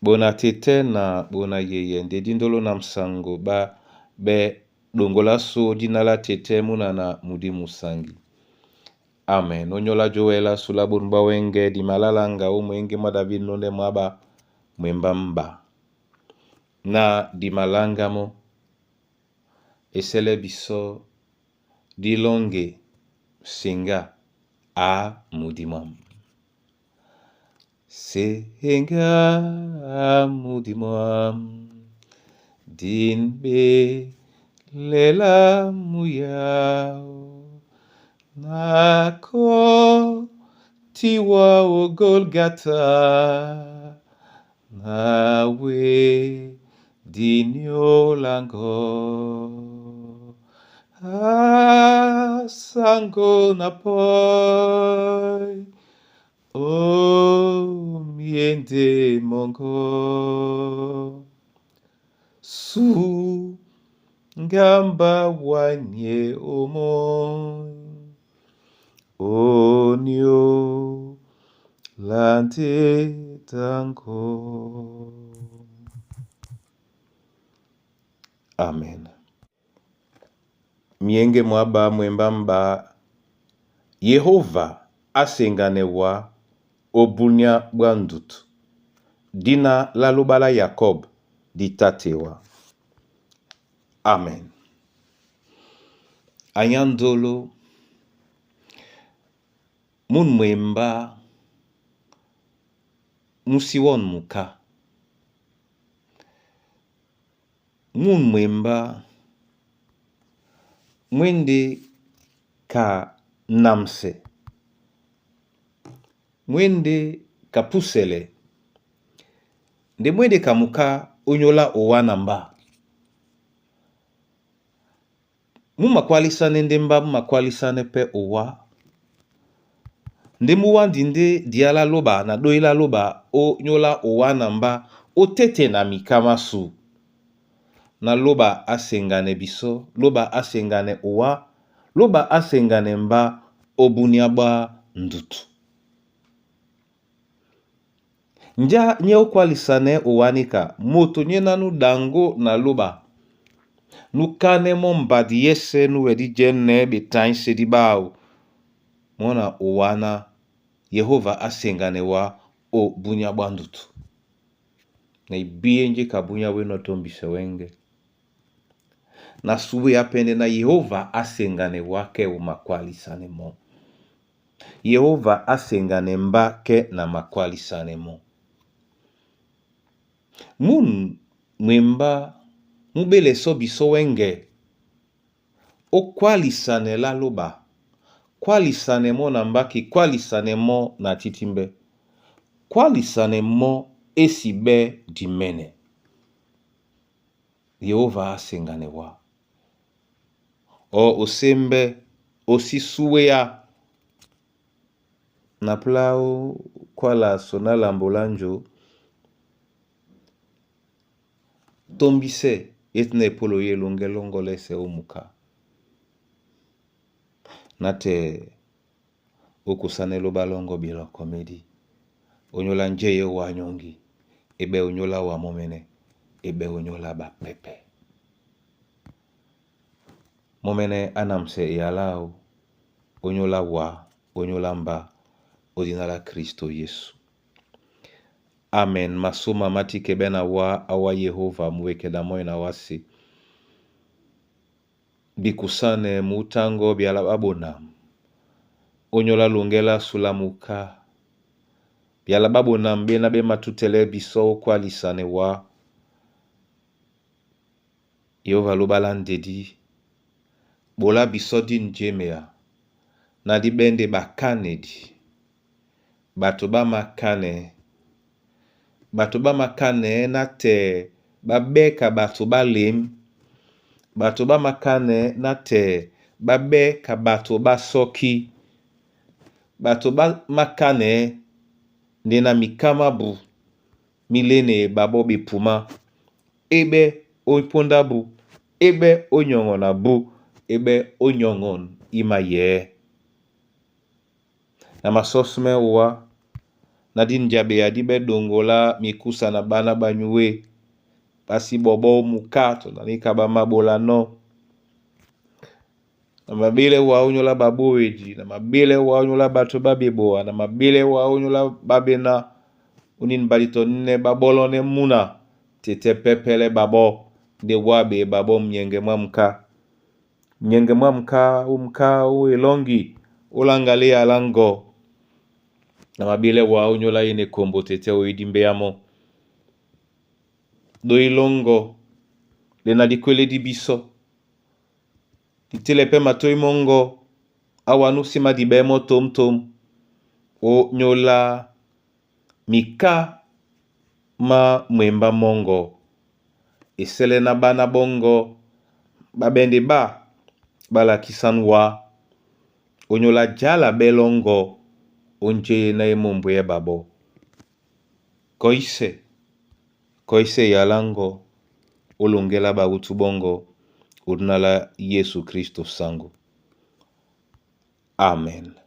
Bona tete na bona yeye ndedi ndolo na msango ba be dongola so dinala tete muna na mudi musangi. Amen. Onyola joela sula bunba wenge di malalanga umwenge mwa David nonde mwaba mwembamba. Na di malanga mo esele biso di longe singa a mudi mwam. Senga a mudi mwam din be lela muyao. Nako tiwa o Golgata nawe dinyo lango sango na poi o miende mongo su ngamba wanye omon onyo lante tanko. Amen. Mienge mwaba mwembamba Yehova asenganewa obunya bwandutu. Dina lalubala Yakob ditatewa. Amen. Anyandolo mun mwemba musiwon muka. Mun mwemba mwende ka namse. Mwende ka pusele. Nde mwende ka muka onyola owanamba. Mumakwalisane ndemba mumakwalisane pe owa. Ndemu wandinde diala loba na doila loba o nyola owanamba o tete na mikamasu. Na loba asengane biso, loba asengane owa, loba asengane mba obunyaba ndutu. Nja nye okwalisane owanika, moto nye nanu dango na loba. Nukane mbadi yese nuwedi jenne betainse dibao. Mona owana Yehova asengane wa o bunyaba ndutu. Na ibiye nje kabunya weno tombise wenge. Na suwe apende na Yehova asengane wake umakwalisane mo. Yehova asengane mbake na makwalisane mo. Mun mwemba mubele so biso wenge. O kwalisane la loba. Kwalisane mo na mbaki, kwalisane mo na titimbe. Kwalisane mo esibe dimene. Yehova asengane wa. O osembe osisuwe ya. Na plao kwa la sonala mbolanjo. Tombise etne polo ye longelongo lese umuka. Nate okusane lobalongo bilo komedi. Onyola njeye wa nyongi. Ebe onyola wa momene. Ebe onyola ba pepe. Momene anamse yalao. Onyola wa. Onyola mba. Odinala Kristo Yesu. Amen. Masoma mati kebena wa awa Yehova mweke da moina wasi. Bikusane mutango biala babona. Onyola lungela sulamuka. Biala babona mbena be matutele biso kwa lisane wa. Yehova lubalan dedi. Bola biso din jemea. Na di bende bakane di. Batoba makane. Batoba makane nate babeka batoba lim. Batoba makane nate babeka batoba soki. Batoba makane nena mikama bu. Milene babobi puma. Ebe oiponda bu. Ebe onyongon abu. Ebe onyongon ima ye. Na masosume uwa. na di njabe adi be dongola mikusa na bana banyue basi bobo mukato na nikaba mabola no na mabile wa unyola babueji na mabile wa unyola batu babeboa na mabile wa unyola babena unin balito nne babolone muna tete pepele babo de wabe babo mnyenge mka uilongi ulangalia alango na mabile wa unyola ine kombo tete oidimbeamo do ilongo lena dikwele di biso ditelepe matoi mongo awanu sima dibemo tom o nyola mika ma mwemba mongo esele na bana bongo babende bala kisanwa onyola jala belongo onje na emombo ye babo koise yalango olongela bautu bongo udnala Yesu Kristo sangu. Amen.